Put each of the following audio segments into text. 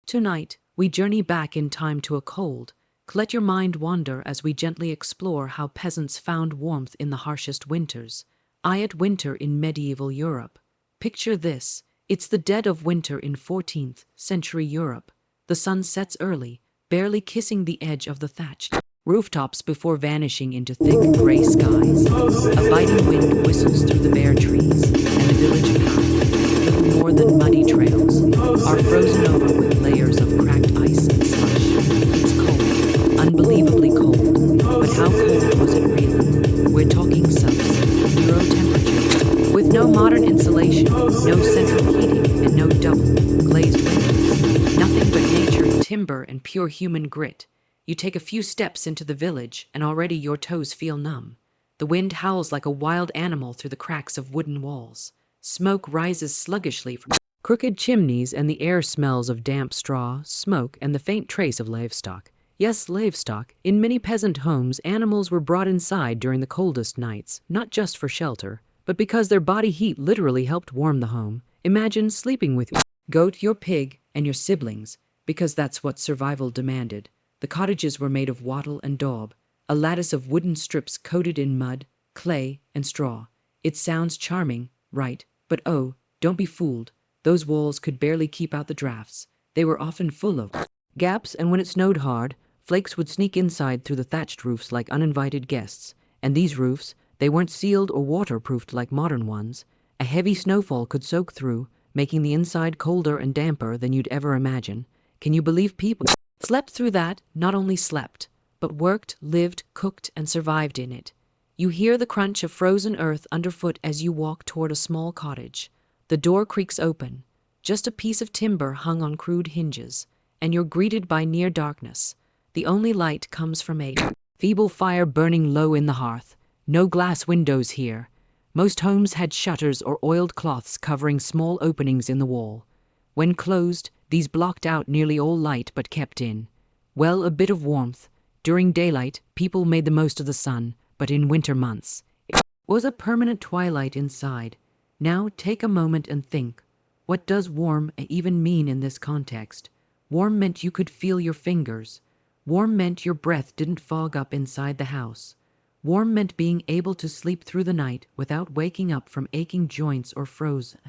Tonight, we journey back in time to a cold. Let your mind wander as we gently explore how peasants found warmth in the harshest winters. At winter in medieval Europe. Picture this. It's the dead of winter in 14th century Europe. The sun sets early, barely kissing the edge of the thatched rooftops before vanishing into thick gray skies. A biting wind whistles through the bare trees, and the village path, little more than muddy trails, are frozen over with layers of cracked ice and slush. It's cold, unbelievably cold. But how cold was it really? We're talking sub-zero temperatures, with no modern insulation, no central heating, and no double glazed windows. Nothing but nature, timber, and pure human grit. You take a few steps into the village, and already your toes feel numb. The wind howls like a wild animal through the cracks of wooden walls. Smoke rises sluggishly from crooked chimneys, and the air smells of damp straw, smoke, and the faint trace of livestock. Yes, livestock. In many peasant homes, animals were brought inside during the coldest nights, not just for shelter, but because their body heat literally helped warm the home. Imagine sleeping with your goat, your pig, and your siblings, because that's what survival demanded. The cottages were made of wattle and daub, a lattice of wooden strips coated in mud, clay, and straw. It sounds charming, right? But oh, don't be fooled. Those walls could barely keep out the drafts. They were often full of gaps, and when it snowed hard, flakes would sneak inside through the thatched roofs like uninvited guests. And these roofs, they weren't sealed or waterproofed like modern ones. A heavy snowfall could soak through, making the inside colder and damper than you'd ever imagine. Can you believe people slept through that? Not only slept, but worked, lived, cooked, and survived in it. You hear the crunch of frozen earth underfoot as you walk toward a small cottage. The door creaks open, just a piece of timber hung on crude hinges, and you're greeted by near darkness. The only light comes from a feeble fire burning low in the hearth. No glass windows here. Most homes had shutters or oiled cloths covering small openings in the wall. When closed, these blocked out nearly all light but kept in, well, a bit of warmth. During daylight, people made the most of the sun, but in winter months, it was a permanent twilight inside. Now take a moment and think. What does warm even mean in this context? Warm meant you could feel your fingers. Warm meant your breath didn't fog up inside the house. Warm meant being able to sleep through the night without waking up from aching joints or frozen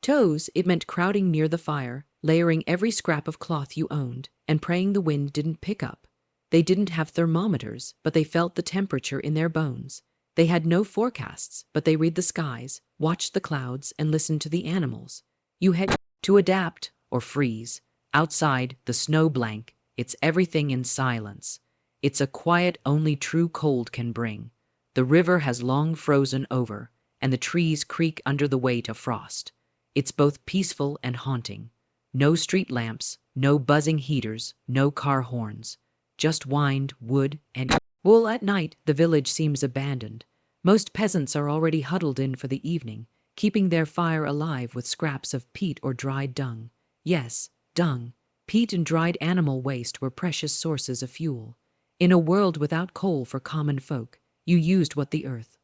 toes. It meant crowding near the fire, layering every scrap of cloth you owned, and praying the wind didn't pick up. They didn't have thermometers, but they felt the temperature in their bones. They had no forecasts, but they read the skies, watched the clouds, and listened to the animals. You had to adapt or freeze. Outside, the snow blank. It's everything in silence. It's a quiet only true cold can bring. The river has long frozen over, and the trees creak under the weight of frost. It's both peaceful and haunting. No street lamps, no buzzing heaters, no car horns. Just wind, wood, and wool. At night, the village seems abandoned. Most peasants are already huddled in for the evening, keeping their fire alive with scraps of peat or dried dung. Yes, dung. Peat and dried animal waste were precious sources of fuel. In a world without coal for common folk, you used what the earth,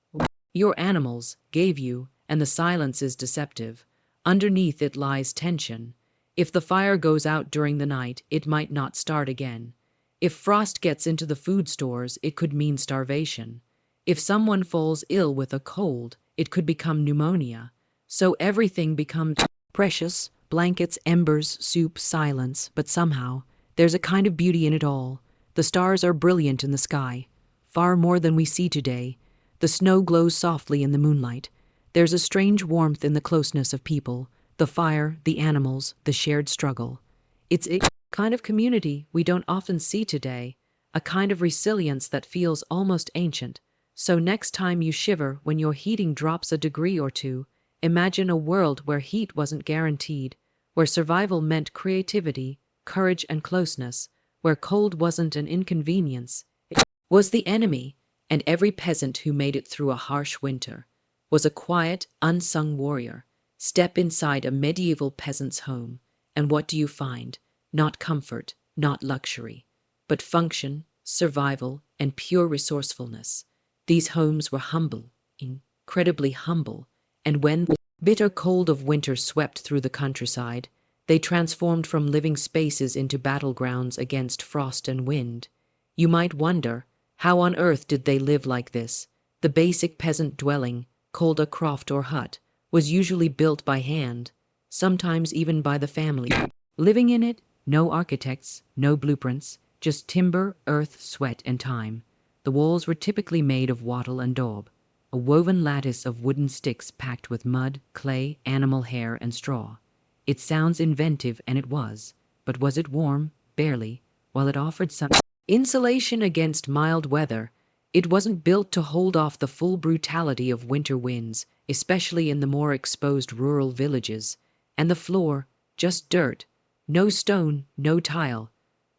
your animals, gave you, and the silence is deceptive. Underneath it lies tension. If the fire goes out during the night, it might not start again. If frost gets into the food stores, it could mean starvation. If someone falls ill with a cold, it could become pneumonia. So everything becomes precious: blankets, embers, soup, silence. But somehow, there's a kind of beauty in it all. The stars are brilliant in the sky, far more than we see today. The snow glows softly in the moonlight. There's a strange warmth in the closeness of people, the fire, the animals, the shared struggle. It's a kind of community we don't often see today, a kind of resilience that feels almost ancient. So next time you shiver when your heating drops a degree or two, imagine a world where heat wasn't guaranteed, where survival meant creativity, courage, and closeness, where cold wasn't an inconvenience, it was the enemy, and every peasant who made it through a harsh winter was a quiet, unsung warrior. Step inside a medieval peasant's home, and what do you find? Not comfort, not luxury, but function, survival, and pure resourcefulness. These homes were humble, incredibly humble, and when the bitter cold of winter swept through the countryside, They transformed from living spaces into battlegrounds against frost and wind. You might wonder, how on earth did they live like this? The basic peasant dwelling, called a croft or hut, was usually built by hand, sometimes even by the family. Living in it, no architects, no blueprints, just timber, earth, sweat, and time. The walls were typically made of wattle and daub, a woven lattice of wooden sticks packed with mud, clay, animal hair, and straw. It sounds inventive, and it was, but was it warm? Barely. While it offered some insulation against mild weather, it wasn't built to hold off the full brutality of winter winds, especially in the more exposed rural villages. And the floor, just dirt, no stone, no tile,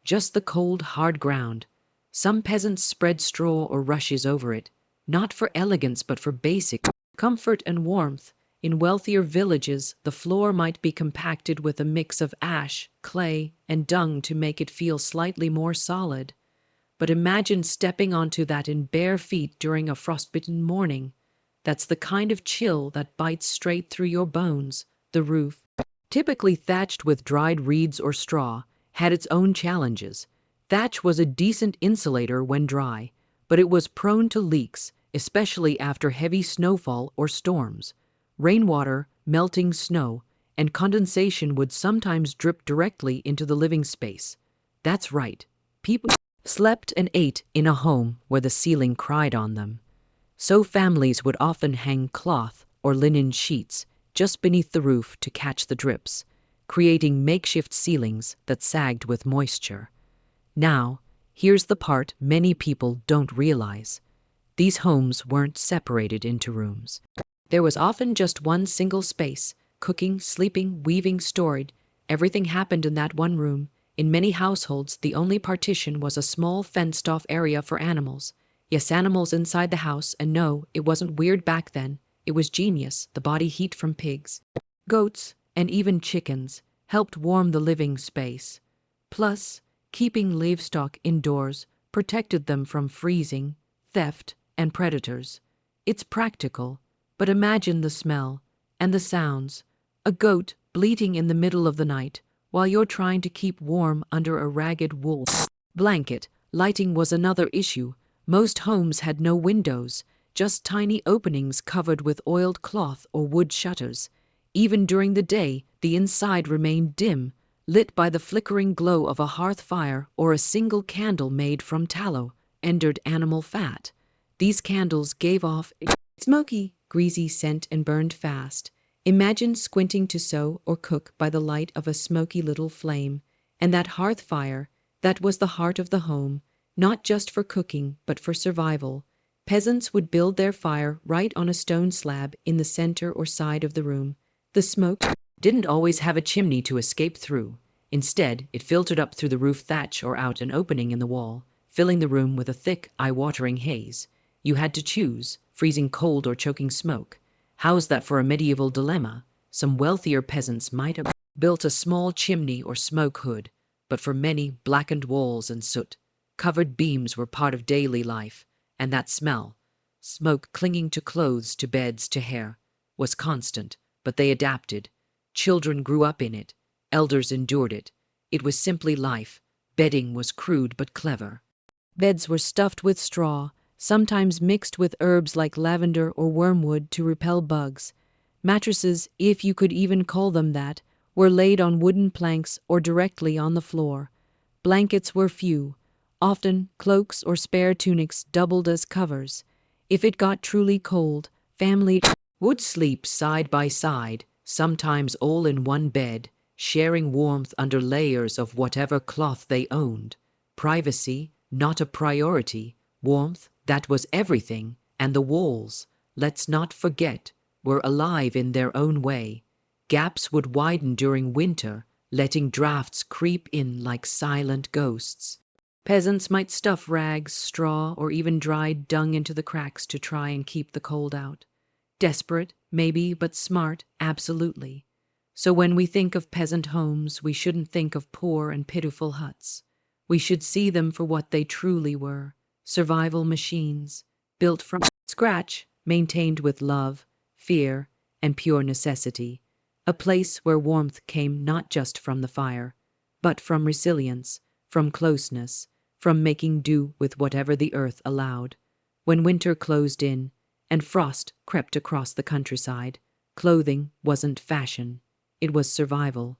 just the cold, hard ground. Some peasants spread straw or rushes over it, not for elegance but for basic comfort and warmth. In wealthier villages, the floor might be compacted with a mix of ash, clay, and dung to make it feel slightly more solid. But imagine stepping onto that in bare feet during a frostbitten morning. That's the kind of chill that bites straight through your bones. The roof, typically thatched with dried reeds or straw, had its own challenges. Thatch was a decent insulator when dry, but it was prone to leaks, especially after heavy snowfall or storms. Rainwater, melting snow, and condensation would sometimes drip directly into the living space. That's right, people slept and ate in a home where the ceiling cried on them. So families would often hang cloth or linen sheets just beneath the roof to catch the drips, creating makeshift ceilings that sagged with moisture. Now, here's the part many people don't realize. These homes weren't separated into rooms. There was often just one single space, cooking, sleeping, weaving, stored. Everything happened in that one room. In many households, the only partition was a small fenced-off area for animals. Yes, animals inside the house, and no, it wasn't weird back then. It was genius. The body heat from pigs, goats, and even chickens helped warm the living space. Plus, keeping livestock indoors protected them from freezing, theft, and predators. It's practical, but imagine the smell and the sounds. A goat bleating in the middle of the night while you're trying to keep warm under a ragged wool blanket. Lighting was another issue. Most homes had no windows, just tiny openings covered with oiled cloth or wood shutters. Even during the day, the inside remained dim, lit by the flickering glow of a hearth fire or a single candle made from tallow, endered animal fat. These candles gave off a smoky, greasy scent and burned fast. Imagine squinting to sew or cook by the light of a smoky little flame. And that hearth fire, that was the heart of the home, not just for cooking but for survival. Peasants would build their fire right on a stone slab in the center or side of the room. The smoke didn't always have a chimney to escape through. Instead, it filtered up through the roof thatch or out an opening in the wall, filling the room with a thick, eye-watering haze. You had to choose, freezing cold or choking smoke. How's that for a medieval dilemma? Some wealthier peasants might have built a small chimney or smoke hood, but for many, blackened walls and soot-covered beams were part of daily life, and that smell, smoke clinging to clothes, to beds, to hair, was constant. But they adapted. Children grew up in it. Elders endured it. It was simply life. Bedding was crude but clever. Beds were stuffed with straw, sometimes mixed with herbs like lavender or wormwood to repel bugs. Mattresses, if you could even call them that, were laid on wooden planks or directly on the floor. Blankets were few. Often, cloaks or spare tunics doubled as covers. If it got truly cold, family would sleep side by side, sometimes all in one bed, sharing warmth under layers of whatever cloth they owned. Privacy, not a priority. Warmth, that was everything. And the walls, let's not forget, were alive in their own way. Gaps would widen during winter, letting drafts creep in like silent ghosts. Peasants might stuff rags, straw, or even dried dung into the cracks to try and keep the cold out. Desperate, maybe, but smart, absolutely. So when we think of peasant homes, we shouldn't think of poor and pitiful huts. We should see them for what they truly were: survival machines, built from scratch, maintained with love, fear, and pure necessity. a place where warmth came not just from the fire, but from resilience, from closeness, from making do with whatever the earth allowed. When winter closed in and frost crept across the countryside, clothing wasn't fashion, it was survival.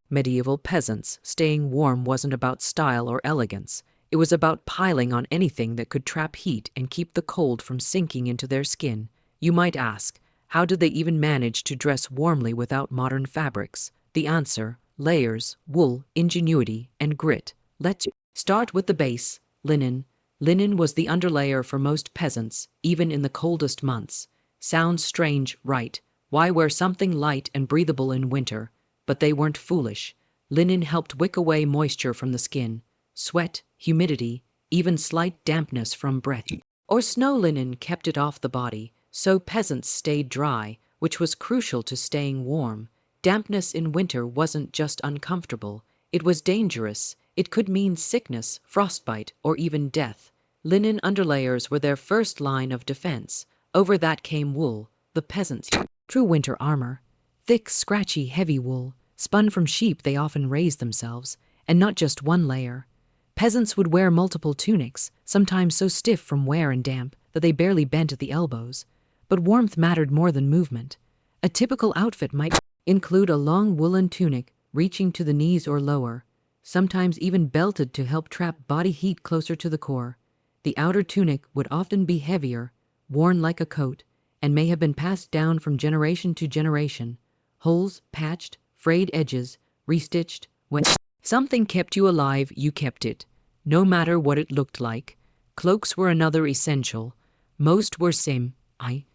Medieval peasants staying warm wasn't about style or elegance. It was about piling on anything that could trap heat and keep the cold from sinking into their skin. You might ask, how did they even manage to dress warmly without modern fabrics? The answer: layers, wool, ingenuity, and grit. Let's start with the base, linen. Linen was the underlayer for most peasants, even in the coldest months. Sounds strange, right? Why wear something light and breathable in winter? But they weren't foolish. Linen helped wick away moisture from the skin, sweat, humidity, even slight dampness from breath. Or snow linen kept it off the body, so peasants stayed dry, which was crucial to staying warm. Dampness in winter wasn't just uncomfortable, it was dangerous. It could mean sickness, frostbite, or even death. Linen underlayers were their first line of defense. Over that came wool, the peasants' true winter armor. Thick, scratchy, heavy wool, spun from sheep they often raised themselves, and not just one layer. Peasants would wear multiple tunics, sometimes so stiff from wear and damp that they barely bent at the elbows. But warmth mattered more than movement. A typical outfit might include a long woolen tunic reaching to the knees or lower, sometimes even belted to help trap body heat closer to the core. The outer tunic would often be heavier, worn like a coat, and may have been passed down from generation to generation. Holes, patched, frayed edges, restitched. When something kept you alive, you kept it, no matter what it looked like. Cloaks were another essential. Most were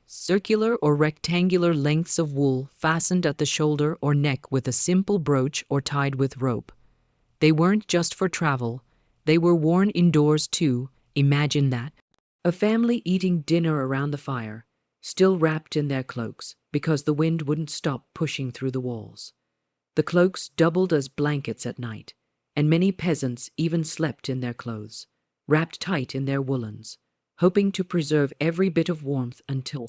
circular or rectangular lengths of wool fastened at the shoulder or neck with a simple brooch or tied with rope. They weren't just for travel, they were worn indoors too. Imagine that. A family eating dinner around the fire, still wrapped in their cloaks, because the wind wouldn't stop pushing through the walls. The cloaks doubled as blankets at night, and many peasants even slept in their clothes, wrapped tight in their woolens, hoping to preserve every bit of warmth until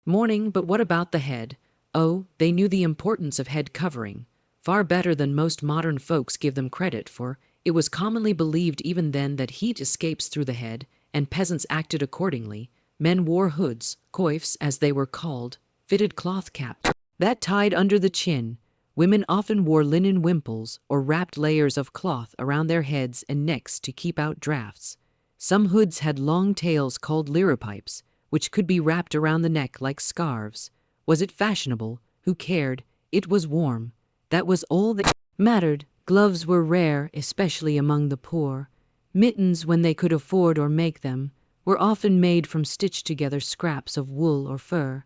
morning. But what about the head? Oh, they knew the importance of head covering, far better than most modern folks give them credit for. It was commonly believed even then that heat escapes through the head, and peasants acted accordingly. Men wore hoods, coifs as they were called, fitted cloth caps that tied under the chin. Women often wore linen wimples or wrapped layers of cloth around their heads and necks to keep out drafts. Some hoods had long tails called liripipes, which could be wrapped around the neck like scarves. Was it fashionable? Who cared? It was warm. That was all that mattered. Gloves were rare, especially among the poor. Mittens, when they could afford or make them, were often made from stitched-together scraps of wool or fur.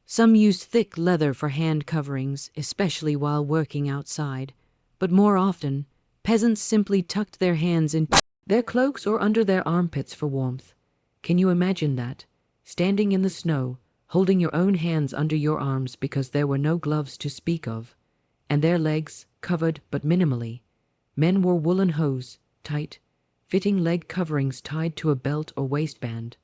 Some used thick leather for hand coverings, especially while working outside. But more often, peasants simply tucked their hands into their cloaks or under their armpits for warmth. Can you imagine that? Standing in the snow, holding your own hands under your arms because there were no gloves to speak of, and their legs covered but minimally. Men wore woolen hose, tight, fitting leg coverings tied to a belt or waistband.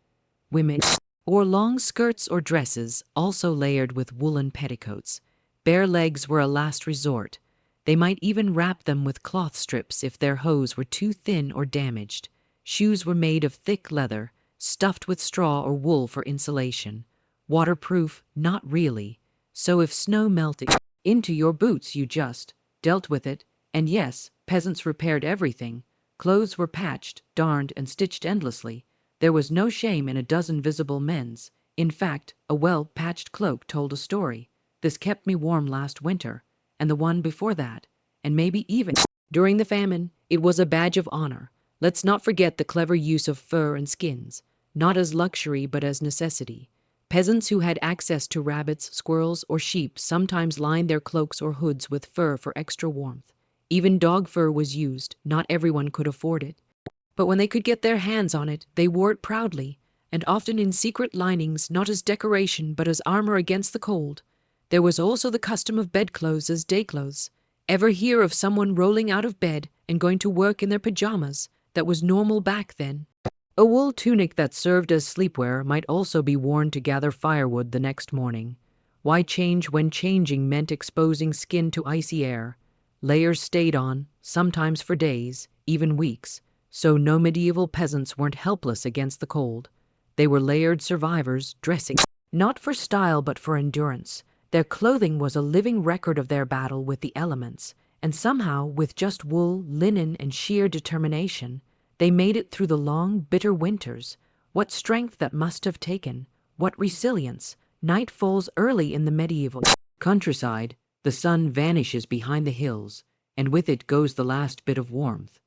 Women wore long skirts or dresses, also layered with woolen petticoats. Bare legs were a last resort. They might even wrap them with cloth strips if their hose were too thin or damaged. Shoes were made of thick leather, stuffed with straw or wool for insulation. Waterproof? Not really. So if snow melted into your boots, you just dealt with it. And yes, peasants repaired everything. Clothes were patched, darned, and stitched endlessly. There was no shame in a dozen visible mends. In fact, a well-patched cloak told a story. This kept me warm last winter, and the one before that, and maybe even during the famine. It was a badge of honor. Let's not forget the clever use of fur and skins, not as luxury but as necessity. Peasants who had access to rabbits, squirrels, or sheep sometimes lined their cloaks or hoods with fur for extra warmth. Even dog fur was used. Not everyone could afford it. But when they could get their hands on it, they wore it proudly, and often in secret linings, not as decoration but as armor against the cold. There was also the custom of bedclothes as dayclothes. Ever hear of someone rolling out of bed and going to work in their pajamas? That was normal back then. A wool tunic that served as sleepwear might also be worn to gather firewood the next morning. Why change when changing meant exposing skin to icy air? Layers stayed on, sometimes for days, even weeks, so no medieval peasants weren't helpless against the cold. They were layered survivors, dressing not for style but for endurance. Their clothing was a living record of their battle with the elements, and somehow, with just wool, linen, and sheer determination, they made it through the long, bitter winters. What strength that must have taken! What resilience! Night falls early in the medieval countryside. The sun vanishes behind the hills, and with it goes the last bit of warmth.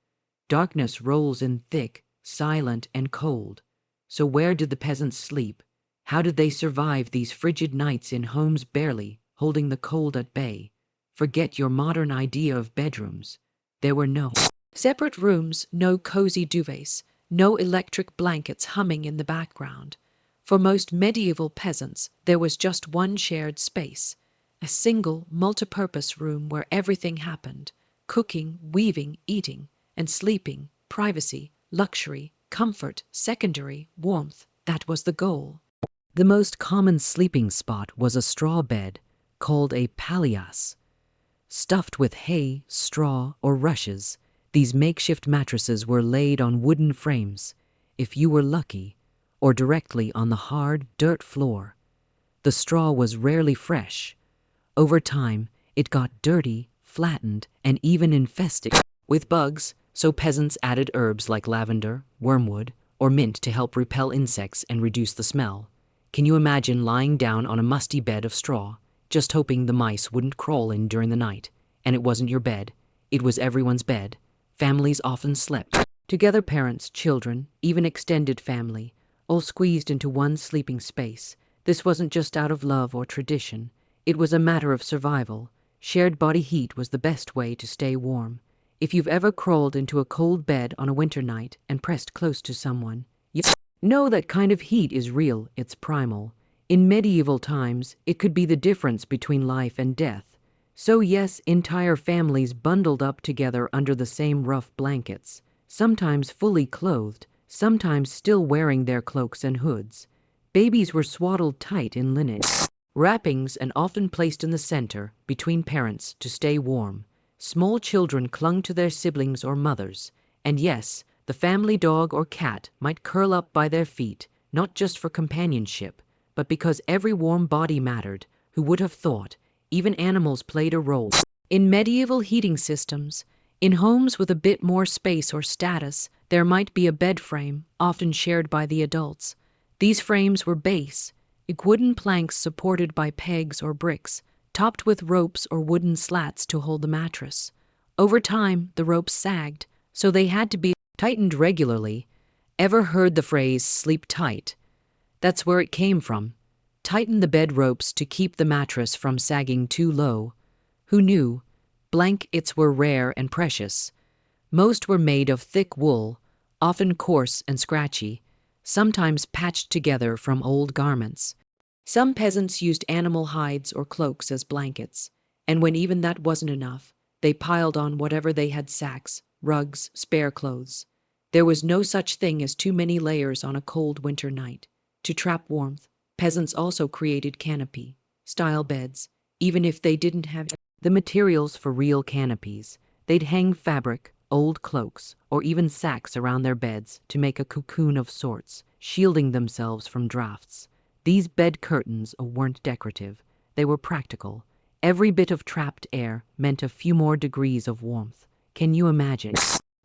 Darkness rolls in thick, silent, and cold. So where did the peasants sleep? How did they survive these frigid nights in homes barely holding the cold at bay? Forget your modern idea of bedrooms. There were no separate rooms, no cozy duvets, no electric blankets humming in the background. For most medieval peasants, there was just one shared space, a single, multipurpose room where everything happened: cooking, weaving, eating, and sleeping, privacy, luxury, comfort, secondary, warmth. That was the goal. The most common sleeping spot was a straw bed, called a pallias. Stuffed with hay, straw, or rushes, these makeshift mattresses were laid on wooden frames, if you were lucky, or directly on the hard, dirt floor. The straw was rarely fresh. Over time, it got dirty, flattened, and even infested with bugs, so peasants added herbs like lavender, wormwood, or mint to help repel insects and reduce the smell. Can you imagine lying down on a musty bed of straw, just hoping the mice wouldn't crawl in during the night? And it wasn't your bed, it was everyone's bed. Families often slept together, parents, children, even extended family, all squeezed into one sleeping space. This wasn't just out of love or tradition, it was a matter of survival. Shared body heat was the best way to stay warm. If you've ever crawled into a cold bed on a winter night and pressed close to someone, you know that kind of heat is real, it's primal. In medieval times, it could be the difference between life and death. So yes, entire families bundled up together under the same rough blankets, sometimes fully clothed, sometimes still wearing their cloaks and hoods. Babies were swaddled tight in linen wrappings and often placed in the center, between parents, to stay warm. Small children clung to their siblings or mothers, and yes, the family dog or cat might curl up by their feet, not just for companionship, but because every warm body mattered. Who would have thought? Even animals played a role. In medieval heating systems, in homes with a bit more space or status, there might be a bed frame, often shared by the adults. These frames were base, wooden planks supported by pegs or bricks, topped with ropes or wooden slats to hold the mattress. Over time, the ropes sagged, so they had to be tightened regularly. Ever heard the phrase, sleep tight? That's where it came from. Tighten the bed ropes to keep the mattress from sagging too low. Who knew? Blankets were rare and precious. Most were made of thick wool, often coarse and scratchy, sometimes patched together from old garments. Some peasants used animal hides or cloaks as blankets, and when even that wasn't enough, they piled on whatever they had: sacks, rugs, spare clothes. There was no such thing as too many layers on a cold winter night. To trap warmth, peasants also created canopy-style beds. Even if they didn't have the materials for real canopies, they'd hang fabric, old cloaks, or even sacks around their beds to make a cocoon of sorts, shielding themselves from drafts. These bed curtains weren't decorative, they were practical. Every bit of trapped air meant a few more degrees of warmth. Can you imagine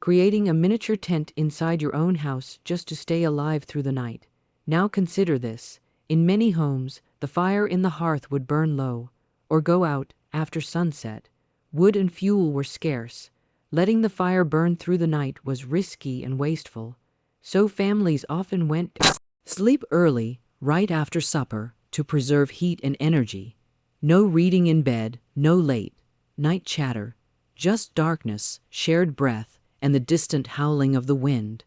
creating a miniature tent inside your own house just to stay alive through the night? Now consider this. In many homes, the fire in the hearth would burn low, or go out after sunset. Wood and fuel were scarce. Letting the fire burn through the night was risky and wasteful. So families often went to sleep early, right after supper, to preserve heat and energy. No reading in bed, no late night chatter, just darkness, shared breath, and the distant howling of the wind.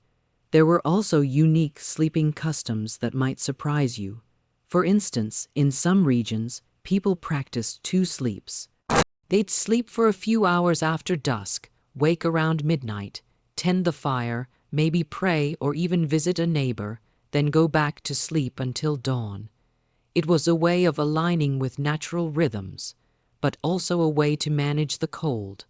There were also unique sleeping customs that might surprise you. For instance, in some regions, people practiced two sleeps. They'd sleep for a few hours after dusk, wake around midnight, tend the fire, maybe pray or even visit a neighbor, then go back to sleep until dawn. It was a way of aligning with natural rhythms, but also a way to manage the cold.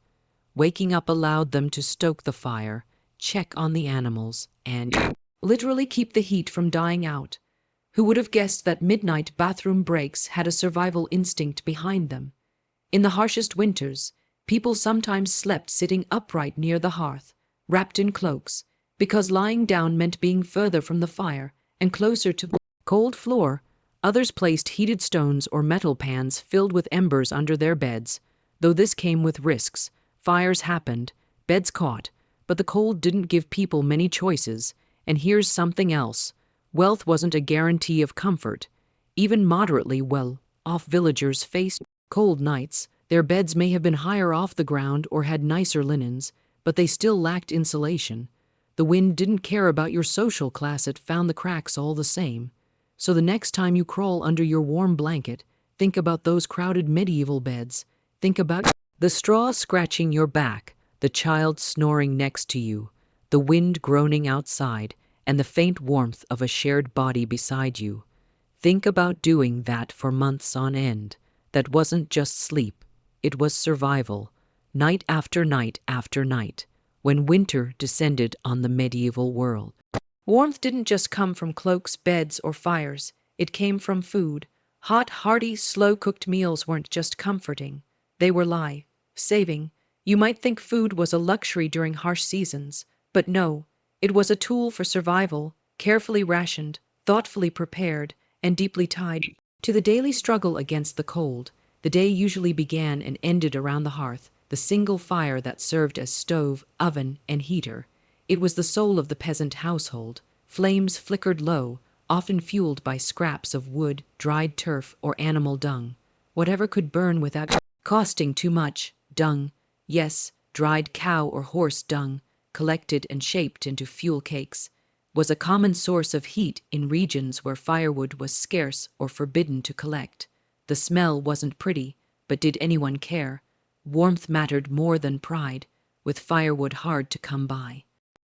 Waking up allowed them to stoke the fire, check on the animals, and literally keep the heat from dying out. Who would have guessed that midnight bathroom breaks had a survival instinct behind them? In the harshest winters, people sometimes slept sitting upright near the hearth, wrapped in cloaks, because lying down meant being further from the fire and closer to the cold floor. Others placed heated stones or metal pans filled with embers under their beds, though this came with risks. Fires happened, beds caught, but the cold didn't give people many choices. And here's something else. Wealth wasn't a guarantee of comfort. Even moderately well-off villagers faced cold nights. Their beds may have been higher off the ground or had nicer linens, but they still lacked insulation. The wind didn't care about your social class, it found the cracks all the same. So the next time you crawl under your warm blanket, think about those crowded medieval beds. Think about the straw scratching your back, the child snoring next to you, the wind groaning outside, and the faint warmth of a shared body beside you. Think about doing that for months on end. That wasn't just sleep, it was survival, night after night after night, when winter descended on the medieval world. Warmth didn't just come from cloaks, beds, or fires. It came from food. Hot, hearty, slow-cooked meals weren't just comforting. They were life-saving. You might think food was a luxury during harsh seasons, but no, it was a tool for survival, carefully rationed, thoughtfully prepared, and deeply tied to the daily struggle against the cold. The day usually began and ended around the hearth, the single fire that served as stove, oven, and heater. It was the soul of the peasant household. Flames flickered low, often fueled by scraps of wood, dried turf, or animal dung. Whatever could burn without costing too much. Dung, yes, dried cow or horse dung, collected and shaped into fuel cakes, was a common source of heat in regions where firewood was scarce or forbidden to collect. The smell wasn't pretty, but did anyone care? Warmth mattered more than pride, with firewood hard to come by.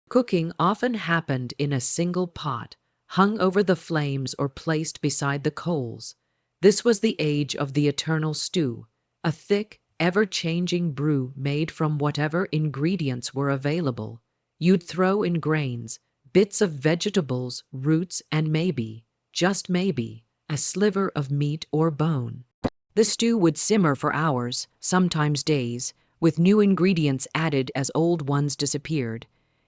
Cooking often happened in a single pot, hung over the flames or placed beside the coals. This was the age of the eternal stew, a thick, ever-changing brew made from whatever ingredients were available. You'd throw in grains, bits of vegetables, roots, and maybe, just maybe, a sliver of meat or bone. The stew would simmer for hours, sometimes days, with new ingredients added as old ones disappeared.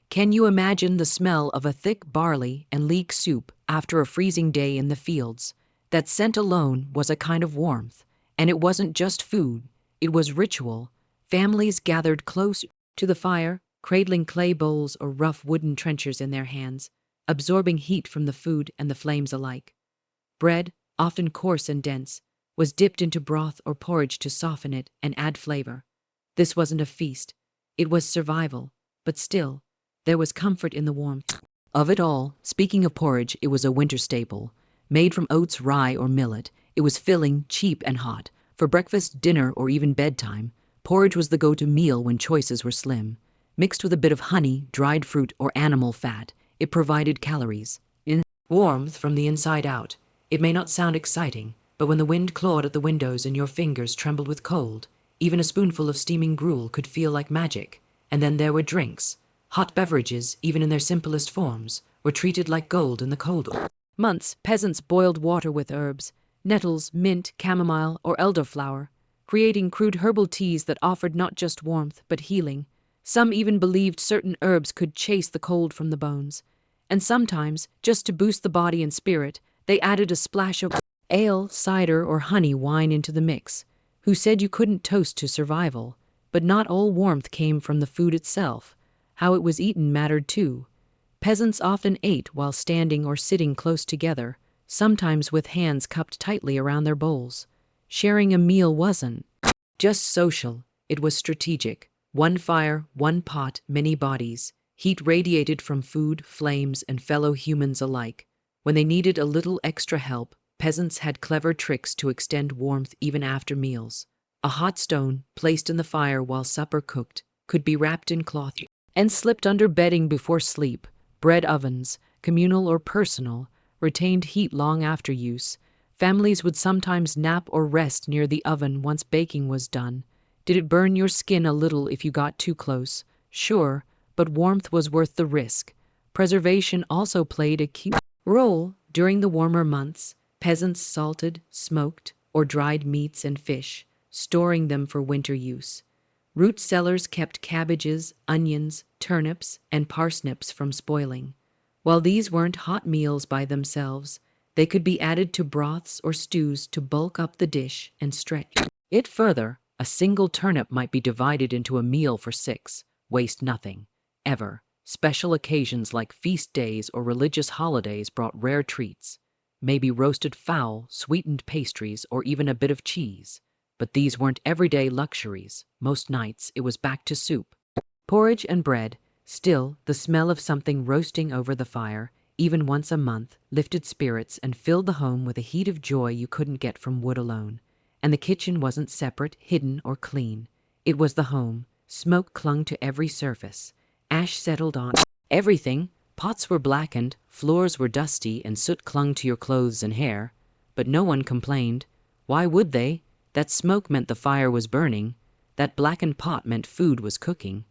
Can you imagine the smell of a thick barley and leek soup after a freezing day in the fields? That scent alone was a kind of warmth, and it wasn't just food, it was ritual. Families gathered close to the fire, cradling clay bowls or rough wooden trenchers in their hands, absorbing heat from the food and the flames alike. Bread, often coarse and dense, was dipped into broth or porridge to soften it and add flavor. This wasn't a feast, it was survival, but still, there was comfort in the warmth of it all. Speaking of porridge, it was a winter staple. Made from oats, rye, or millet, it was filling, cheap, and hot. For breakfast, dinner, or even bedtime, porridge was the go-to meal when choices were slim. Mixed with a bit of honey, dried fruit, or animal fat, it provided calories. In warmth from the inside out. It may not sound exciting, but when the wind clawed at the windows and your fingers trembled with cold, even a spoonful of steaming gruel could feel like magic. And then there were drinks. Hot beverages, even in their simplest forms, were treated like gold in the cold months. Peasants boiled water with herbs, nettles, mint, chamomile, or elderflower, creating crude herbal teas that offered not just warmth, but healing. Some even believed certain herbs could chase the cold from the bones. And sometimes, just to boost the body and spirit, they added a splash of ale, cider, or honey wine into the mix. Who said you couldn't toast to survival? But not all warmth came from the food itself. How it was eaten mattered too. Peasants often ate while standing or sitting close together, sometimes with hands cupped tightly around their bowls. Sharing a meal wasn't just social, it was strategic. One fire, one pot, many bodies. Heat radiated from food, flames, and fellow humans alike. When they needed a little extra help, peasants had clever tricks to extend warmth even after meals. A hot stone, placed in the fire while supper cooked, could be wrapped in cloth and slipped under bedding before sleep. Bread ovens, communal or personal, retained heat long after use. Families would sometimes nap or rest near the oven once baking was done. Did it burn your skin a little if you got too close? Sure, but warmth was worth the risk. Preservation also played a key role during the warmer months. Peasants salted, smoked, or dried meats and fish, storing them for winter use. Root cellars kept cabbages, onions, turnips, and parsnips from spoiling. While these weren't hot meals by themselves, they could be added to broths or stews to bulk up the dish and stretch it further. A single turnip might be divided into a meal for 6. Waste nothing, ever. Special occasions like feast days or religious holidays brought rare treats. Maybe roasted fowl, sweetened pastries, or even a bit of cheese. But these weren't everyday luxuries. Most nights it was back to soup, porridge, and bread. Still, the smell of something roasting over the fire, even once a month, lifted spirits and filled the home with a heat of joy you couldn't get from wood alone. And the kitchen wasn't separate, hidden, or clean. It was the home. Smoke clung to every surface. Ash settled on everything. Pots were blackened, floors were dusty, and soot clung to your clothes and hair. But no one complained. Why would they? That smoke meant the fire was burning. That blackened pot meant food was cooking.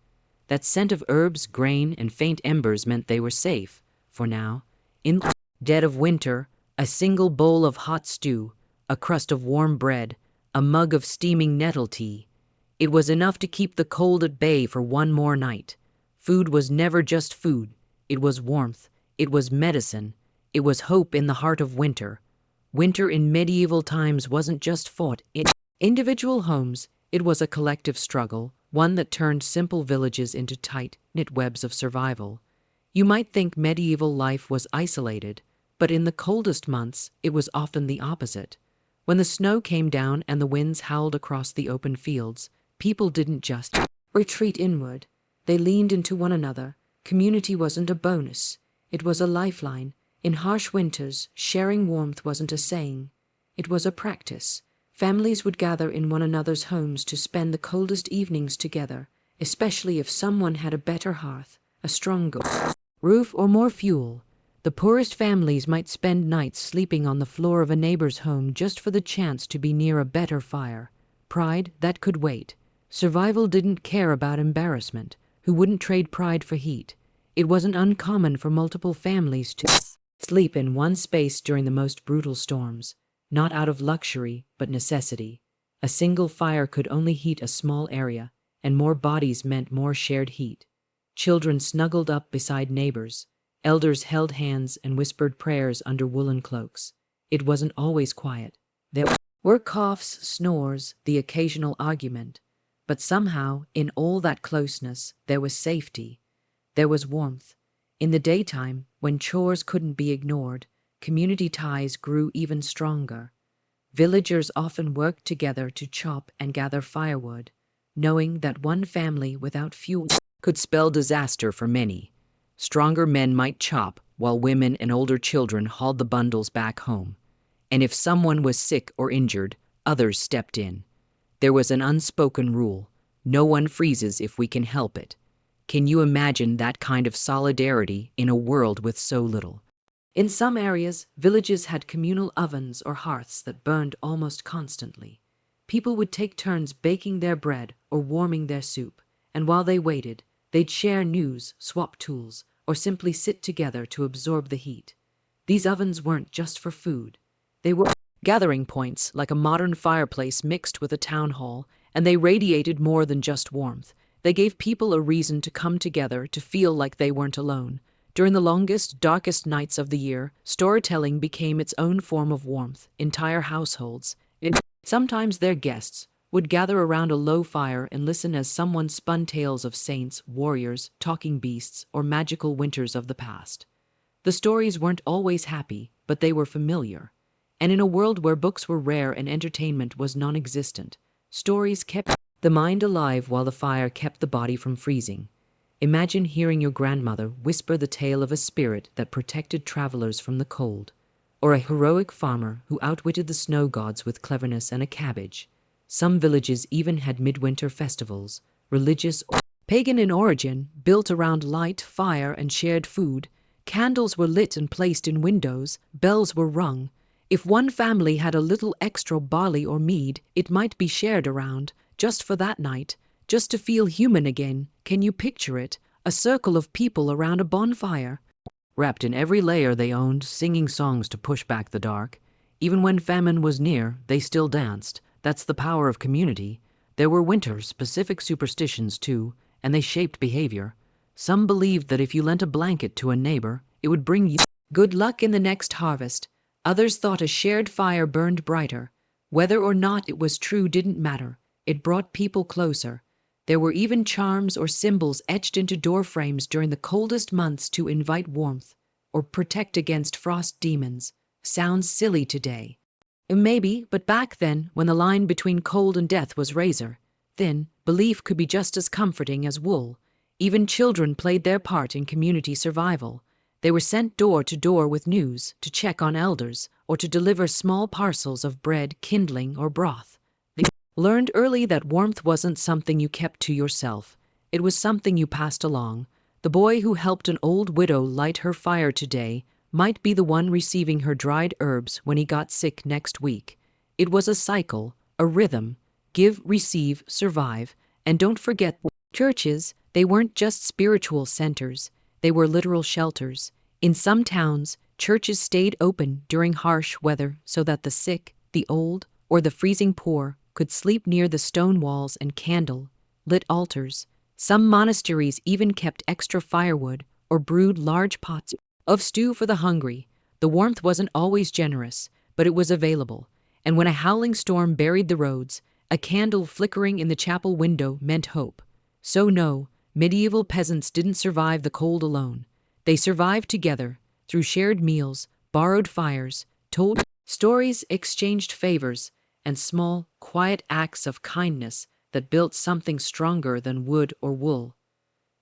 That scent of herbs, grain, and faint embers meant they were safe. For now, in the dead of winter, a single bowl of hot stew, a crust of warm bread, a mug of steaming nettle tea. It was enough to keep the cold at bay for one more night. Food was never just food. It was warmth. It was medicine. It was hope in the heart of winter. Winter in medieval times wasn't just fought in individual homes. It was a collective struggle, one that turned simple villages into tight-knit webs of survival. You might think medieval life was isolated, but in the coldest months, it was often the opposite. When the snow came down and the winds howled across the open fields, people didn't just retreat inward. They leaned into one another. Community wasn't a bonus. It was a lifeline. In harsh winters, sharing warmth wasn't a saying. It was a practice. Families would gather in one another's homes to spend the coldest evenings together, especially if someone had a better hearth, a stronger roof, or more fuel. The poorest families might spend nights sleeping on the floor of a neighbor's home just for the chance to be near a better fire. Pride, that could wait. Survival didn't care about embarrassment. Who wouldn't trade pride for heat? It wasn't uncommon for multiple families to sleep in one space during the most brutal storms, not out of luxury, but necessity. A single fire could only heat a small area, and more bodies meant more shared heat. Children snuggled up beside neighbors. Elders held hands and whispered prayers under woolen cloaks. It wasn't always quiet. There were coughs, snores, the occasional argument. But somehow, in all that closeness, there was safety. There was warmth. In the daytime, when chores couldn't be ignored, community ties grew even stronger. Villagers often worked together to chop and gather firewood, knowing that one family without fuel could spell disaster for many. Stronger men might chop, while women and older children hauled the bundles back home. And if someone was sick or injured, others stepped in. There was an unspoken rule: no one freezes if we can help it. Can you imagine that kind of solidarity in a world with so little? In some areas, villages had communal ovens or hearths that burned almost constantly. People would take turns baking their bread or warming their soup, and while they waited, they'd share news, swap tools, or simply sit together to absorb the heat. These ovens weren't just for food. They were gathering points, like a modern fireplace mixed with a town hall, and they radiated more than just warmth. They gave people a reason to come together, to feel like they weren't alone. During the longest, darkest nights of the year, storytelling became its own form of warmth. Entire households, sometimes their guests, would gather around a low fire and listen as someone spun tales of saints, warriors, talking beasts, or magical winters of the past. The stories weren't always happy, but they were familiar. And in a world where books were rare and entertainment was non-existent, stories kept the mind alive while the fire kept the body from freezing. Imagine hearing your grandmother whisper the tale of a spirit that protected travelers from the cold, or a heroic farmer who outwitted the snow gods with cleverness and a cabbage. Some villages even had midwinter festivals, religious or pagan in origin, built around light, fire, and shared food. Candles were lit and placed in windows, bells were rung, If one family had a little extra barley or mead, it might be shared around, just for that night, just to feel human again. Can you picture it? A circle of people around a bonfire, wrapped in every layer they owned, singing songs to push back the dark. Even when famine was near, they still danced. That's the power of community. There were winter-specific superstitions too, and they shaped behavior. Some believed that if you lent a blanket to a neighbor, it would bring you good luck in the next harvest. Others thought a shared fire burned brighter. Whether or not it was true didn't matter. It brought people closer. There were even charms or symbols etched into door frames during the coldest months to invite warmth or protect against frost demons. Sounds silly today. Maybe, but back then, when the line between cold and death was razor thin, belief could be just as comforting as wool. Even children played their part in community survival. They were sent door to door with news, to check on elders, or to deliver small parcels of bread, kindling, or broth. They learned early that warmth wasn't something you kept to yourself. It was something you passed along. The boy who helped an old widow light her fire today might be the one receiving her dried herbs when he got sick next week. It was a cycle, a rhythm. Give, receive, survive. And don't forget, churches, they weren't just spiritual centers. They were literal shelters. In some towns, churches stayed open during harsh weather so that the sick, the old, or the freezing poor could sleep near the stone walls and candle-lit altars. Some monasteries even kept extra firewood or brewed large pots of stew for the hungry. The warmth wasn't always generous, but it was available. And when a howling storm buried the roads, a candle flickering in the chapel window meant hope. So no, medieval peasants didn't survive the cold alone. They survived together, through shared meals, borrowed fires, told stories, exchanged favors, and small, quiet acts of kindness that built something stronger than wood or wool.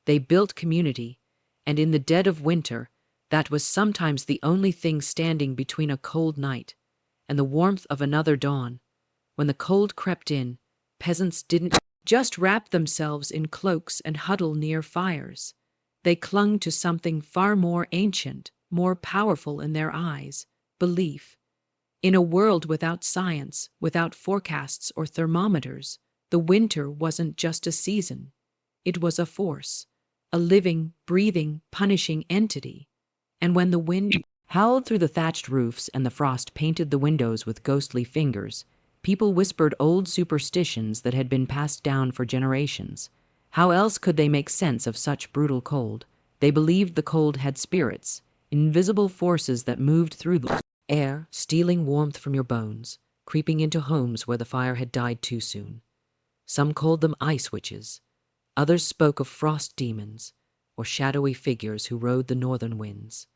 They built community, and in the dead of winter, that was sometimes the only thing standing between a cold night and the warmth of another dawn. When the cold crept in, peasants didn't just wrap themselves in cloaks and huddle near fires. They clung to something far more ancient, more powerful in their eyes: belief. In a world without science, without forecasts or thermometers, the winter wasn't just a season. It was a force, a living, breathing, punishing entity. And when the wind howled through the thatched roofs and the frost painted the windows with ghostly fingers, people whispered old superstitions that had been passed down for generations. How else could they make sense of such brutal cold? They believed the cold had spirits, invisible forces that moved through the air, stealing warmth from your bones, creeping into homes where the fire had died too soon. Some called them ice witches. Others spoke of frost demons, or shadowy figures who rode the northern winds.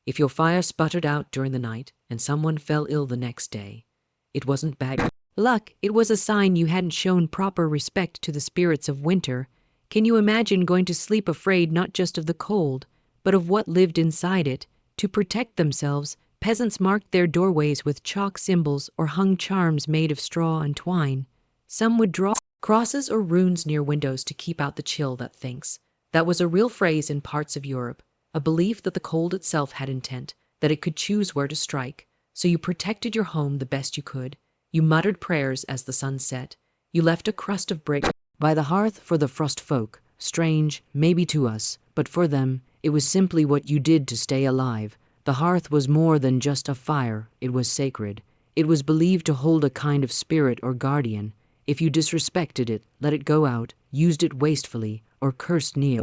If your fire sputtered out during the night and someone fell ill the next day, it wasn't bad luck. It was a sign you hadn't shown proper respect to the spirits of winter. Can you imagine going to sleep afraid not just of the cold, but of what lived inside it? To protect themselves, peasants marked their doorways with chalk symbols or hung charms made of straw and twine. Some would draw crosses or runes near windows to keep out the chill that thinks. That was a real phrase in parts of Europe, a belief that the cold itself had intent, that it could choose where to strike. So you protected your home the best you could. You muttered prayers as the sun set. You left a crust of brick by the hearth for the frost folk. Strange, maybe to us, but for them, it was simply what you did to stay alive. The hearth was more than just a fire. It was sacred. It was believed to hold a kind of spirit or guardian. If you disrespected it, let it go out, used it wastefully, or cursed near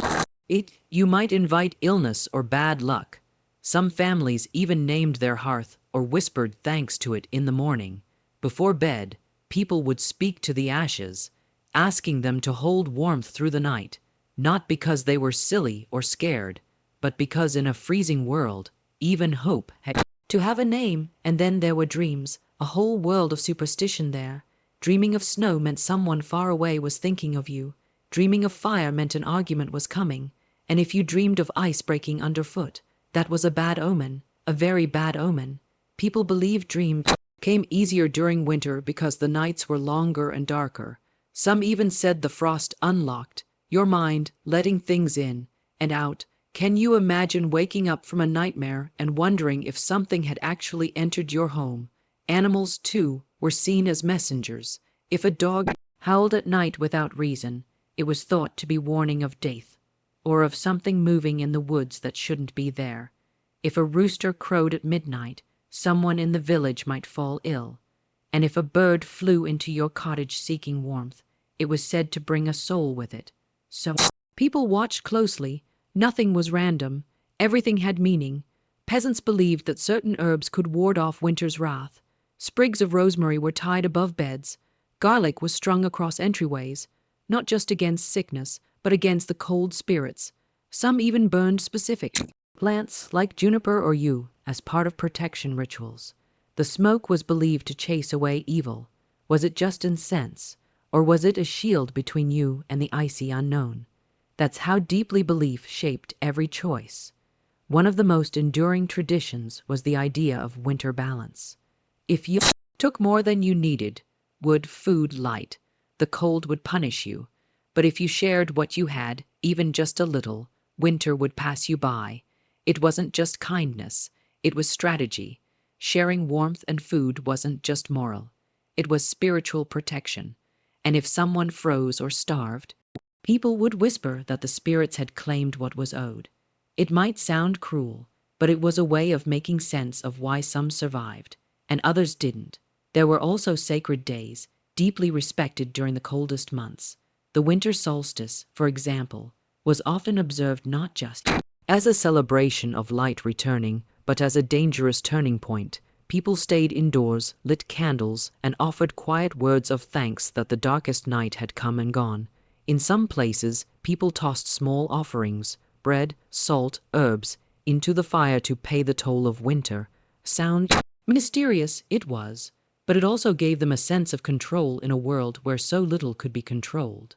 it, you might invite illness or bad luck. Some families even named their hearth or whispered thanks to it in the morning. Before bed, people would speak to the ashes, asking them to hold warmth through the night, not because they were silly or scared, but because in a freezing world, even hope had to have a name. And then there were dreams, a whole world of superstition there. Dreaming of snow meant someone far away was thinking of you. Dreaming of fire meant an argument was coming. And if you dreamed of ice breaking underfoot, that was a bad omen, a very bad omen. People believed dreams came easier during winter because the nights were longer and darker. Some even said the frost unlocked your mind, letting things in and out. Can you imagine waking up from a nightmare and wondering if something had actually entered your home? Animals, too, were seen as messengers. If a dog howled at night without reason, it was thought to be warning of death, or of something moving in the woods that shouldn't be there. If a rooster crowed at midnight, someone in the village might fall ill. And if a bird flew into your cottage seeking warmth, it was said to bring a soul with it. So people watched closely. Nothing was random. Everything had meaning. Peasants believed that certain herbs could ward off winter's wrath. Sprigs of rosemary were tied above beds. Garlic was strung across entryways, not just against sickness, but against the cold spirits. Some even burned specific plants like juniper or yew as part of protection rituals. The smoke was believed to chase away evil. Was it just incense, or was it a shield between you and the icy unknown? That's how deeply belief shaped every choice. One of the most enduring traditions was the idea of winter balance. If you took more than you needed, would food light, the cold would punish you. But if you shared what you had, even just a little, winter would pass you by. It wasn't just kindness, it was strategy. Sharing warmth and food wasn't just moral, it was spiritual protection. And if someone froze or starved, people would whisper that the spirits had claimed what was owed. It might sound cruel, but it was a way of making sense of why some survived, and others didn't. There were also sacred days, deeply respected during the coldest months. The winter solstice, for example, was often observed not just as a celebration of light returning, but as a dangerous turning point. People stayed indoors, lit candles, and offered quiet words of thanks that the darkest night had come and gone. In some places, people tossed small offerings, bread, salt, herbs, into the fire to pay the toll of winter. Sound mysterious it was, but it also gave them a sense of control in a world where so little could be controlled.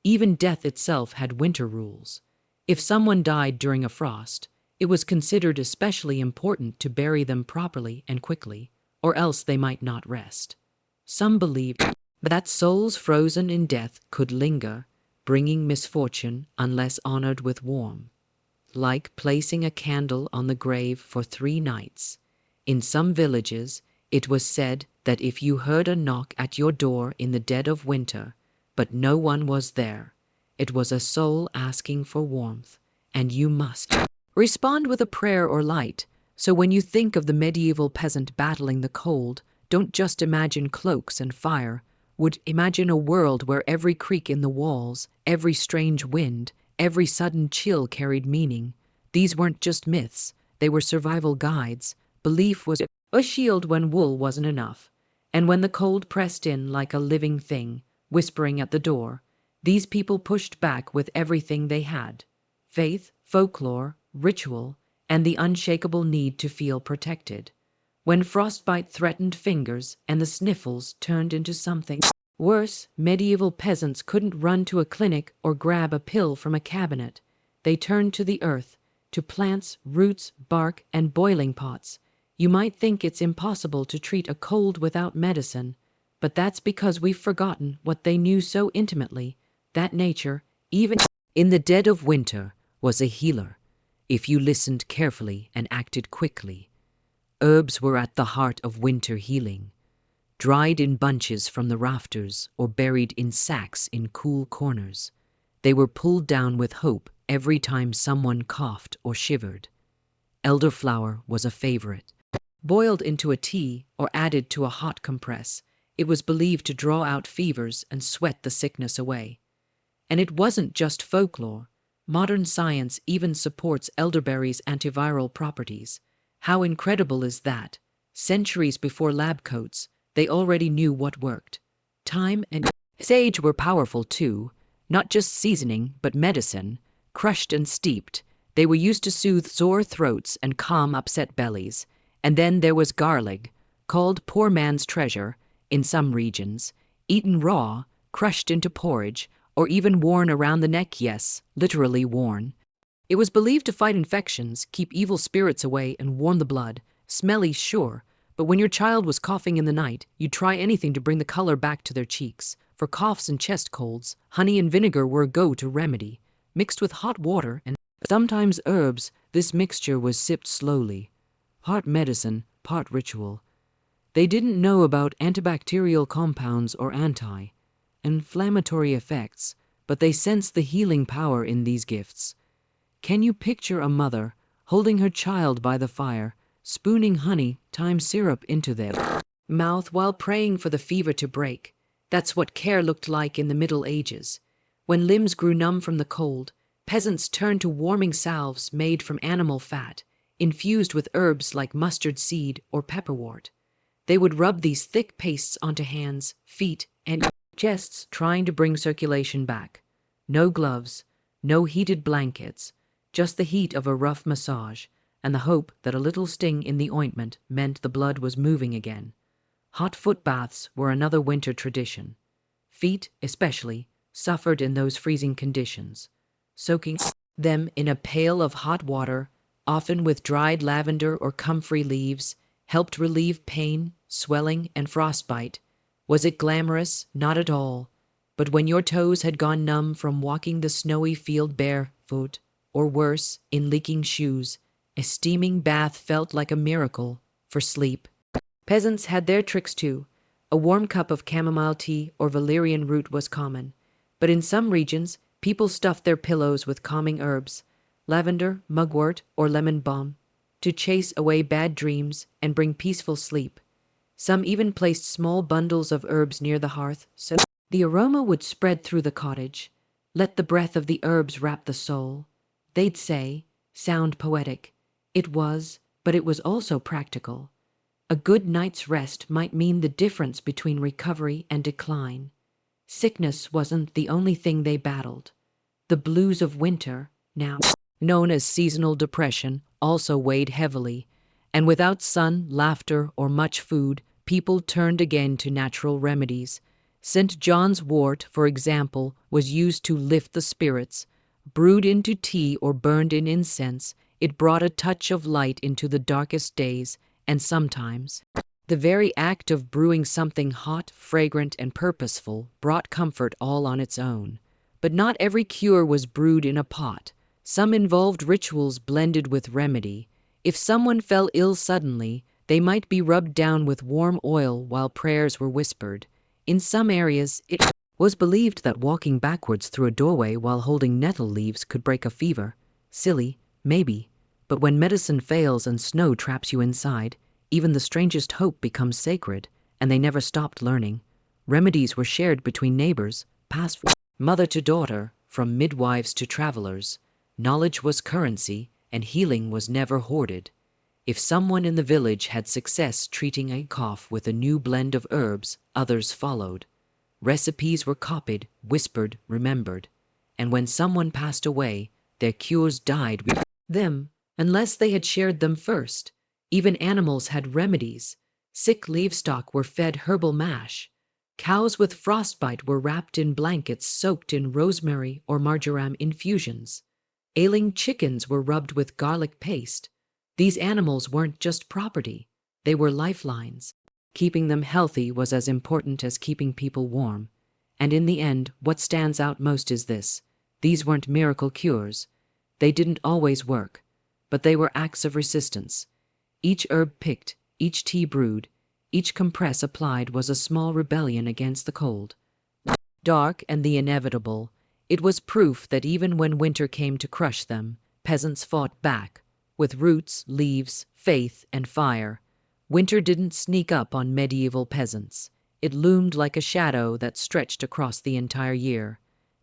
Even death itself had winter rules. If someone died during a frost, it was considered especially important to bury them properly and quickly, or else they might not rest. Some believed that souls frozen in death could linger, bringing misfortune unless honored with warmth, like placing a candle on the grave for 3 nights. In some villages, it was said that if you heard a knock at your door in the dead of winter, but no one was there, it was a soul asking for warmth, and you must respond with a prayer or light. So when you think of the medieval peasant battling the cold, don't just imagine cloaks and fire. Would imagine a world where every creak in the walls, every strange wind, every sudden chill carried meaning. These weren't just myths, they were survival guides. Belief was a shield when wool wasn't enough, and when the cold pressed in like a living thing, whispering at the door, these people pushed back with everything they had: faith, folklore, ritual, and the unshakable need to feel protected. When frostbite threatened fingers and the sniffles turned into something worse, medieval peasants couldn't run to a clinic or grab a pill from a cabinet. They turned to the earth, to plants, roots, bark, and boiling pots. You might think it's impossible to treat a cold without medicine, but that's because we've forgotten what they knew so intimately, that nature, even in the dead of winter, was a healer, if you listened carefully and acted quickly. Herbs were at the heart of winter healing, dried in bunches from the rafters or buried in sacks in cool corners. They were pulled down with hope every time someone coughed or shivered. Elderflower was a favorite. Boiled into a tea or added to a hot compress, it was believed to draw out fevers and sweat the sickness away. And it wasn't just folklore. Modern science even supports elderberry's antiviral properties. How incredible is that? Centuries before lab coats, they already knew what worked. Thyme and sage were powerful too, not just seasoning, but medicine. Crushed and steeped, they were used to soothe sore throats and calm upset bellies. And then there was garlic, called poor man's treasure in some regions, eaten raw, crushed into porridge, or even worn around the neck, yes, literally worn. It was believed to fight infections, keep evil spirits away, and warm the blood. Smelly, sure, but when your child was coughing in the night, you'd try anything to bring the color back to their cheeks. For coughs and chest colds, honey and vinegar were a go-to remedy. Mixed with hot water and sometimes herbs, this mixture was sipped slowly. Part medicine, part ritual. They didn't know about antibacterial compounds or anti-inflammatory effects, but they sensed the healing power in these gifts. Can you picture a mother holding her child by the fire, spooning honey, thyme syrup into their mouth while praying for the fever to break? That's what care looked like in the Middle Ages. When limbs grew numb from the cold, peasants turned to warming salves made from animal fat, infused with herbs like mustard seed or pepperwort. They would rub these thick pastes onto hands, feet, and chests, trying to bring circulation back. No gloves, no heated blankets, just the heat of a rough massage, and the hope that a little sting in the ointment meant the blood was moving again. Hot foot baths were another winter tradition. Feet, especially, suffered in those freezing conditions. Soaking them in a pail of hot water, often with dried lavender or comfrey leaves, helped relieve pain, swelling, and frostbite. Was it glamorous? Not at all. But when your toes had gone numb from walking the snowy field barefoot, or worse, in leaking shoes, a steaming bath felt like a miracle for sleep. Peasants had their tricks too. A warm cup of chamomile tea or valerian root was common. But in some regions, people stuffed their pillows with calming herbs, lavender, mugwort, or lemon balm, to chase away bad dreams and bring peaceful sleep. Some even placed small bundles of herbs near the hearth, so the aroma would spread through the cottage. Let the breath of the herbs wrap the soul. They'd say, sound poetic. It was, but it was also practical. A good night's rest might mean the difference between recovery and decline. Sickness wasn't the only thing they battled. The blues of winter, now known as seasonal depression, also weighed heavily, and without sun, laughter, or much food, people turned again to natural remedies. St. John's wort, for example, was used to lift the spirits. Brewed into tea or burned in incense, it brought a touch of light into the darkest days, and sometimes the very act of brewing something hot, fragrant, and purposeful brought comfort all on its own. But not every cure was brewed in a pot. Some involved rituals blended with remedy. If someone fell ill suddenly, they might be rubbed down with warm oil while prayers were whispered. In some areas, it was believed that walking backwards through a doorway while holding nettle leaves could break a fever. Silly, maybe, but when medicine fails and snow traps you inside, even the strangest hope becomes sacred, and they never stopped learning. Remedies were shared between neighbors, passed from mother to daughter, from midwives to travelers. Knowledge was currency, and healing was never hoarded. If someone in the village had success treating a cough with a new blend of herbs, others followed. Recipes were copied, whispered, remembered. And when someone passed away, their cures died with them, unless they had shared them first. Even animals had remedies. Sick livestock were fed herbal mash. Cows with frostbite were wrapped in blankets soaked in rosemary or marjoram infusions. Ailing chickens were rubbed with garlic paste. These animals weren't just property. They were lifelines. Keeping them healthy was as important as keeping people warm. And in the end, what stands out most is this. These weren't miracle cures. They didn't always work, but they were acts of resistance. Each herb picked, each tea brewed, each compress applied was a small rebellion against the cold. Dark and the inevitable, it was proof that even when winter came to crush them, peasants fought back, with roots, leaves, faith, and fire. Winter didn't sneak up on medieval peasants. It loomed like a shadow that stretched across the entire year.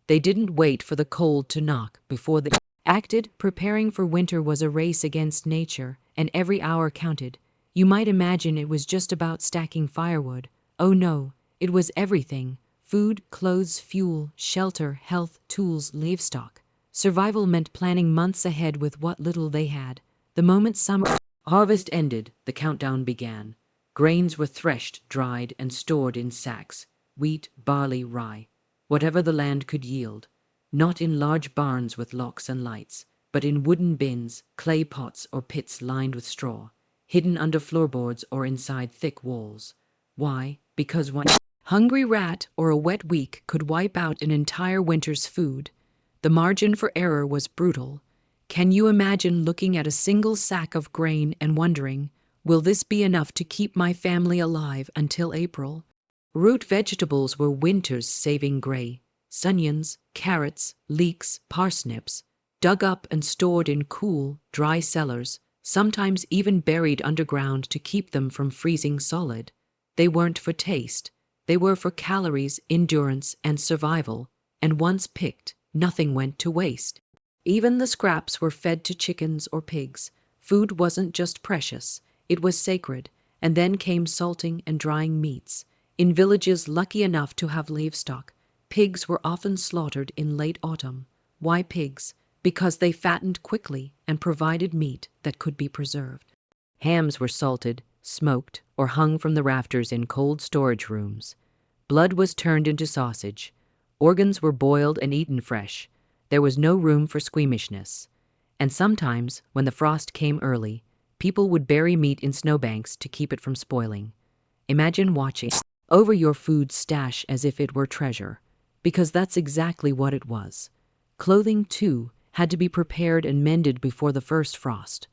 They didn't wait for the cold to knock before they acted. Preparing for winter was a race against nature, and every hour counted. You might imagine it was just about stacking firewood. Oh no, it was everything. Food, clothes, fuel, shelter, health, tools, livestock. Survival meant planning months ahead with what little they had. The moment summer harvest ended, the countdown began. Grains were threshed, dried, and stored in sacks. Wheat, barley, rye. Whatever the land could yield. Not in large barns with locks and lights, but in wooden bins, clay pots, or pits lined with straw, hidden under floorboards or inside thick walls. Why? Because one hungry rat or a wet week could wipe out an entire winter's food. The margin for error was brutal. Can you imagine looking at a single sack of grain and wondering, Will this be enough to keep my family alive until April? Root vegetables were winter's saving grace. Onions, carrots, leeks, parsnips, dug up and stored in cool, dry cellars, sometimes even buried underground to keep them from freezing solid. They weren't for taste. They were for calories, endurance, and survival. And once picked, nothing went to waste. Even the scraps were fed to chickens or pigs. Food wasn't just precious, it was sacred. And then came salting and drying meats. In villages lucky enough to have livestock, pigs were often slaughtered in late autumn. Why pigs? Because they fattened quickly and provided meat that could be preserved. Hams were salted, smoked, or hung from the rafters in cold storage rooms. Blood was turned into sausage. Organs were boiled and eaten fresh. There was no room for squeamishness. And sometimes, when the frost came early, people would bury meat in snowbanks to keep it from spoiling. Imagine watching over your food stash as if it were treasure, because that's exactly what it was. Clothing, too, had to be prepared and mended before the first frost.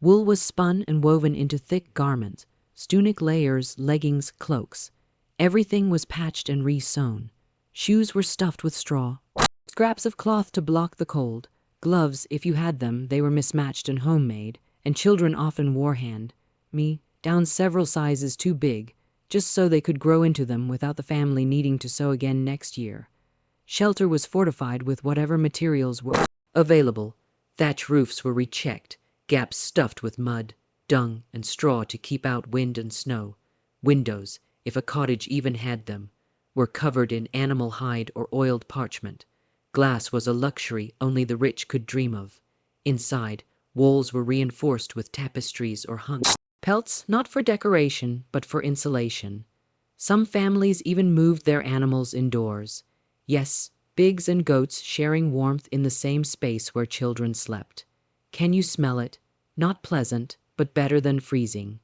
Wool was spun and woven into thick garments, tunic layers, leggings, cloaks. Everything was patched and re-sewn. Shoes were stuffed with straw, scraps of cloth to block the cold. Gloves, if you had them, they were mismatched and homemade, and children often wore hand-me-downs several sizes too big, just so they could grow into them without the family needing to sew again next year. Shelter was fortified with whatever materials were available. Thatch roofs were rechecked, gaps stuffed with mud, dung, and straw to keep out wind and snow. Windows, if a cottage even had them, were covered in animal hide or oiled parchment. Glass was a luxury only the rich could dream of. Inside, walls were reinforced with tapestries or hung pelts, not for decoration, but for insulation. Some families even moved their animals indoors. Yes, pigs and goats sharing warmth in the same space where children slept. Can you smell it? Not pleasant, but better than freezing.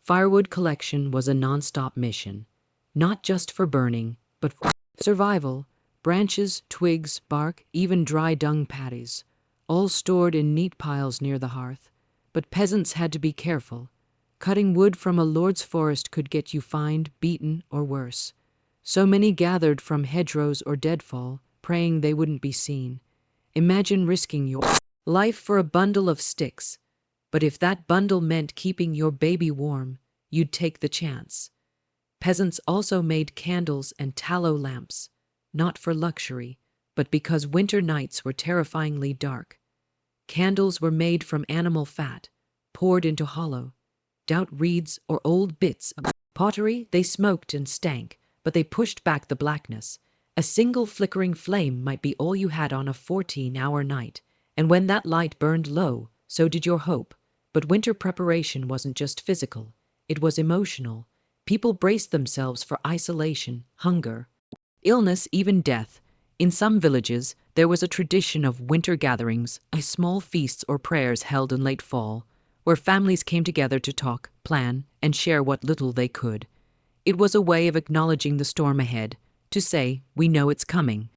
Firewood collection was a non-stop mission, not just for burning, but for survival. Branches, twigs, bark, even dry dung patties, all stored in neat piles near the hearth. But peasants had to be careful. Cutting wood from a lord's forest could get you fined, beaten, or worse. So many gathered from hedgerows or deadfall, praying they wouldn't be seen. Imagine risking your life for a bundle of sticks. But if that bundle meant keeping your baby warm, you'd take the chance. Peasants also made candles and tallow lamps, not for luxury, but because winter nights were terrifyingly dark. Candles were made from animal fat, poured into hollow, stout reeds or old bits of pottery. They smoked and stank, but they pushed back the blackness. A single flickering flame might be all you had on a 14-hour night, and when that light burned low, so did your hope. But winter preparation wasn't just physical, it was emotional. People braced themselves for isolation, hunger, illness, even death. In some villages, there was a tradition of winter gatherings, small feasts or prayers held in late fall, where families came together to talk, plan, and share what little they could. It was a way of acknowledging the storm ahead, to say, we know it's coming.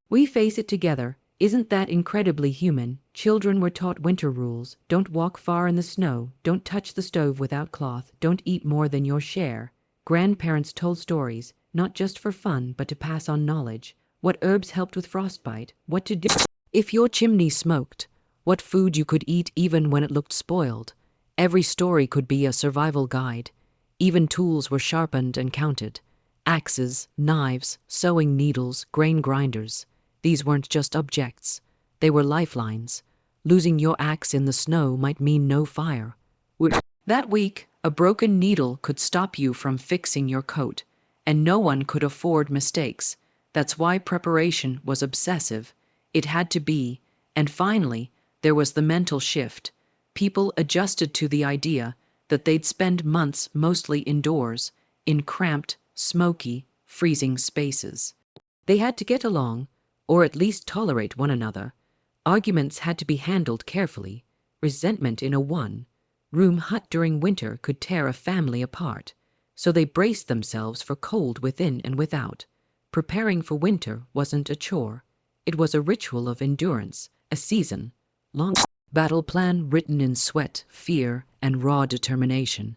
We face it together. Isn't that incredibly human? Children were taught winter rules. Don't walk far in the snow. Don't touch the stove without cloth. Don't eat more than your share. Grandparents told stories, not just for fun, but to pass on knowledge. What herbs helped with frostbite, what to do if your chimney smoked, what food you could eat even when it looked spoiled. Every story could be a survival guide. Even tools were sharpened and counted. Axes, knives, sewing needles, grain grinders. These weren't just objects. They were lifelines. Losing your axe in the snow might mean no fire. That week, a broken needle could stop you from fixing your coat, and no one could afford mistakes. That's why preparation was obsessive. It had to be. And finally, there was the mental shift. People adjusted to the idea that they'd spend months mostly indoors, in cramped, smoky, freezing spaces. They had to get along, or at least tolerate one another. Arguments had to be handled carefully. Resentment in a one-room hut during winter could tear a family apart. So they braced themselves for cold within and without. Preparing for winter wasn't a chore. It was a ritual of endurance, a season-long battle plan written in sweat, fear, and raw determination.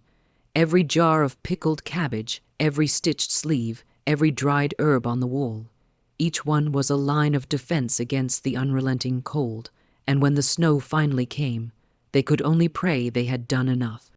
Every jar of pickled cabbage, every stitched sleeve, every dried herb on the wall. Each one was a line of defense against the unrelenting cold, and when the snow finally came, they could only pray they had done enough.